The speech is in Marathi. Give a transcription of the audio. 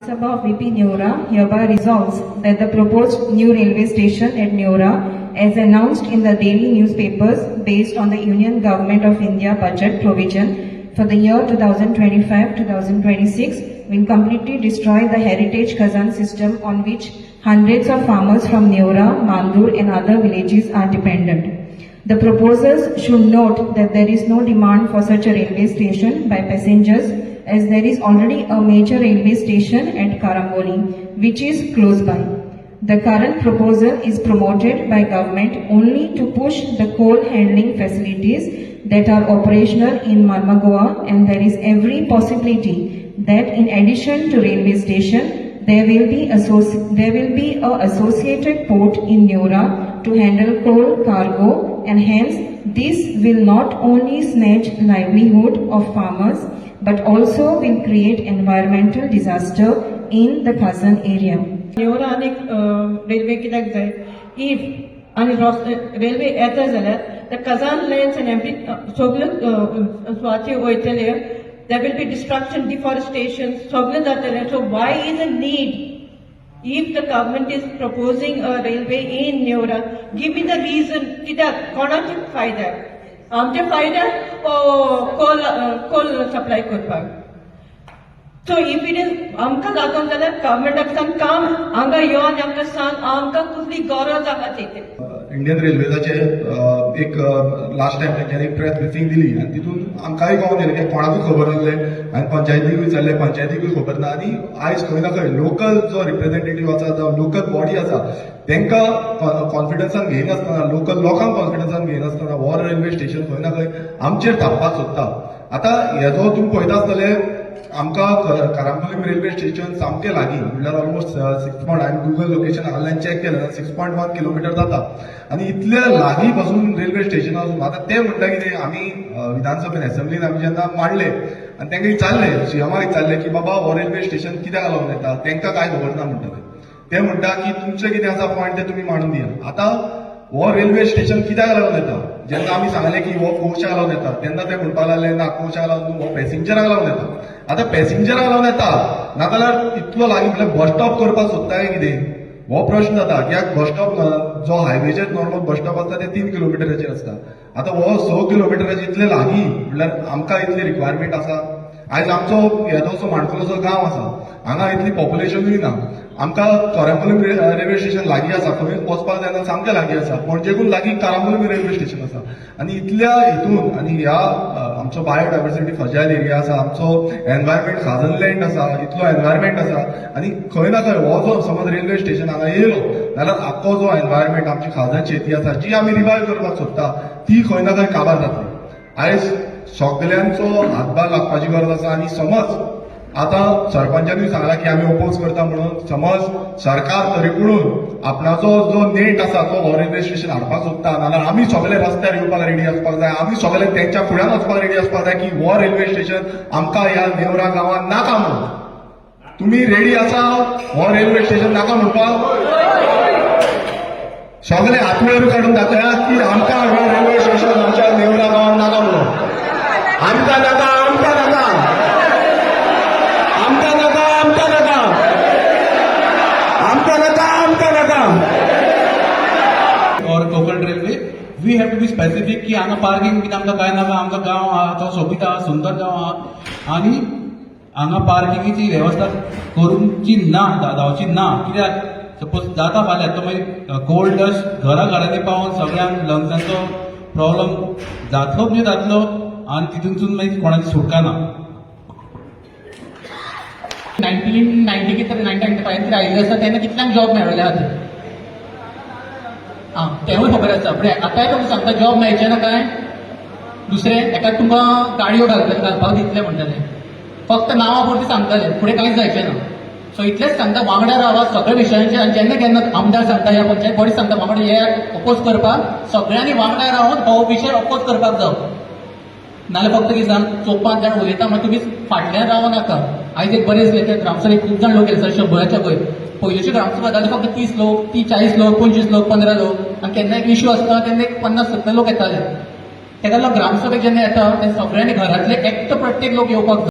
Sabha of VP Neora hereby resolves that the proposed new railway station at Neora, as announced in the daily newspapers based on the Union Government of India budget provision for the year 2025-2026, will completely destroy the heritage Khazan system on which hundreds of farmers from Neora, Mandur and other villages are dependent. The proposers should note that there is no demand for such a railway station by passengers, as there is already a major railway station at Karamboli, which is close by. The current proposal is promoted by government only to push the coal handling facilities that are operational in Marmagoa, and there is every possibility that in addition to railway station, there will be a associated port in Neora to handle coal cargo, and hence this will not only snatch livelihood of farmers but also will create environmental disaster in the Khazan area. Neora आणि रेल्वे कित्याक जाय इफ आणि रेल्वे येता जाल्यार the Khazan lands and every सगळे Swati वयतले there will be destruction, deforestation, सगळे जातले. So why is a need? If the government is proposing a railway in Neora, give me the reason. कित्याक कोणाचे फायदा आमचे फायदा कोल सप्लाय करपाक. सो इफ इट इज आमकां लागून जाल्यार गव्हर्मेंटाक सांग काम हांगा येवन आमकां सांग आमकां कसली गरज आहा ती. इंडियन रेल्वेचे एक लास्ट टाइम त्यांच्यानी एक प्रेस ब्रिफिंग दिली आणि तितून आमकांय कळून येलें की कोणाकूय खबर नासलें आनी पंचायतीकूय विचारलें, पंचायतीकूय खबर ना. आनी आयज खंय ना खंय लोकल जो रिप्रेझेंटेटिव्ह आसा जावं लोकल बॉडी आसा तांकां कॉन्फिडन्सान घेयनासतना, लोकल लोकांक कॉन्फिडन्सान घेयनासतना हो रेल्वे स्टेशन खंय ना खंय आमचेर थापपाक सोदता. आतां हेजो तुमी पळयता आसतले आमकां कारांबोलीम रेल्वे स्टेशन सामकें लागीं म्हणल्यार ऑलमोस्ट 6 हांवें गुगल लोकेशन हांवें चॅक केलें 6.1 किलोमिटर जाता. आनी इतल्या लागीं पासून रेल्वे स्टेशन आसून आतां ते म्हणटा कितें आमी विधानसभेन असेंब्लीन आमी जेन्ना मांडले आनी तांकां विचारलें, सीएमाक विचारलें की बाबा हो रेल्वे स्टेशन कित्याक लागून येता, तांकां कांय खबर ना म्हणटाले. ते म्हणटा की तुमचें कितें आसा पॉयंट ते तुमी मांडून दिया. आतां हो रेल्वे स्टेशन कित्याक लागून येता, जेन्ना आमी सांगलें की हो कोचाक लागून येता तेन्ना ते म्हणपाक लागले ना कोचाक लागून हो पॅसेंजराक लागून येता. आतां पॅसेंजराक लागून येता नाजाल्यार इतलो लागीं म्हटल्यार बस स्टॉप करपाक सोदता काय कितें हो प्रश्न जाता. कित्याक बस स्टॉप जो हायवेचेर नॉर्मल बस स्टॉप आसता ते 3 किलोमिटराचेर आसता. आतां हो 6 किलोमिटराचेर इतले लागीं म्हटल्यार आमकां इतली रिक्वायरमेंट आसा. आयज आमचो येदोसो माणकुलोसो गांव आसा, हांगा इतली पॉप्युलेशनूय ना. आमकां कारांबोलीम रेल्वे स्टेशन लागीं आसा, खंय वचपाक जायना सामकें लागीं आसा. पणजेकून लागीं कारांबोलीम रेल्वे स्टेशन आसा. आनी इतल्या हितून आनी ह्या आमचो बायोडायवर्सिटी फ्रजायल एरिया आसा, आमचो एनवायरमेंट खाजन लँड आसा, इतलो एनवायरमेंट आसा. आनी खंय ना खंय हो जो समज रेल्वे स्टेशन हांगा येयलो जाल्यार आख्खो जो एनवायरमेंट आमची खाजन शेती आसा जी आमी रिवायव करपाक सोदता ती खंय ना खंय काबार जातली. आयज सगळ्यांचो हातभार लागपाची गरज आसा. आनी समज आतां सरपंचानूय सांगला की आमी ओपोज करता म्हणून, समज सरकार तरीकडून आपणाचो जो नेट आसा तो हो रेल्वे स्टेशन हाडपाक सोदता नाल्यार आमी सगळे रस्त्यार येवपाक रेडी आसपाक जाय, आमी सगळे तेंच्या फुड्यान वचपाक रेडी आसपाक जाय की हो रेल्वे स्टेशन आमकां ह्या नेवरा गांवांत नाका म्हणून. तुमी रेडी आसा हो रेल्वे स्टेशन नाका म्हणपाक? सगळे हातवयर काडून दाखयात की आमकां हो रेल्वे स्टेशन आमच्या नेवरा गांवांत नाका म्हणून. आमकां नाका, आमकां नाका, आमकां नाका, आमकां नाका, आमकां नाका, आमकां नाका. और Konkan railway we have to be specific की हांगा पार्किंग कितें आमकां कांय नाका. आमकां गांव आहा तो सोबीत आहा, सुंदर गांव आहा आनी हांगा पार्किंगेची वेवस्था करूंची ना, जावची ना. कित्याक सपोज जाता फाल्यां तो मागीर कोल्ड डस्ट घरांनी पावून सगळ्यांक लंग्सांचो प्रॉब्लम जातलो म्हणजे जातलो आनी तितूनसून मागीर कोणाची सुटका ना. 1990 कितें 1995 आयिल्ले आसा तेन्ना कितल्यांक जॉब मेळ्ळले आहा तेवूय खबर आसा. पण आतांय तुमकां सांगता जॉब मेळचे ना काय दुसरे एका तुमकां गाडयो घालपाक दितले म्हणटाले, फक्त नांवा पुरती सांगताले, फुडें कांयच जायचें ना. सो इतलेंच सांगता वांगडा रावा सगळ्या विशयांचे. आनी जेन्ना केन्ना आमदार सांगता या पंचायत बॉडी सांगता वांगडा हे अपोज करपाक, सगळ्यांनी वांगडा रावन हो विशय अपोज करपाक जावं. नाल्यार फक्त कितें सांग 4-5 जाण उलयता मागीर तुमी फाटल्यान रावं नाका. आयज एक बरें दिसलें ग्रामसभेक खूब जाण लोक येता 100च्या वयर. पयलींची ग्रामसभा जाल्यार फक्त 30 लोक, 40 लोक, 25 लोक, 15 लोक. आनी केन्ना एक इश्यू आसता तेन्ना एक 50-70 लोक येताले. तेका लागून ग्रामसभेक जेन्ना येता तेन्ना सगळ्यांनी घरांतले एकटो प्रत्येक लोक येवपाक जाय.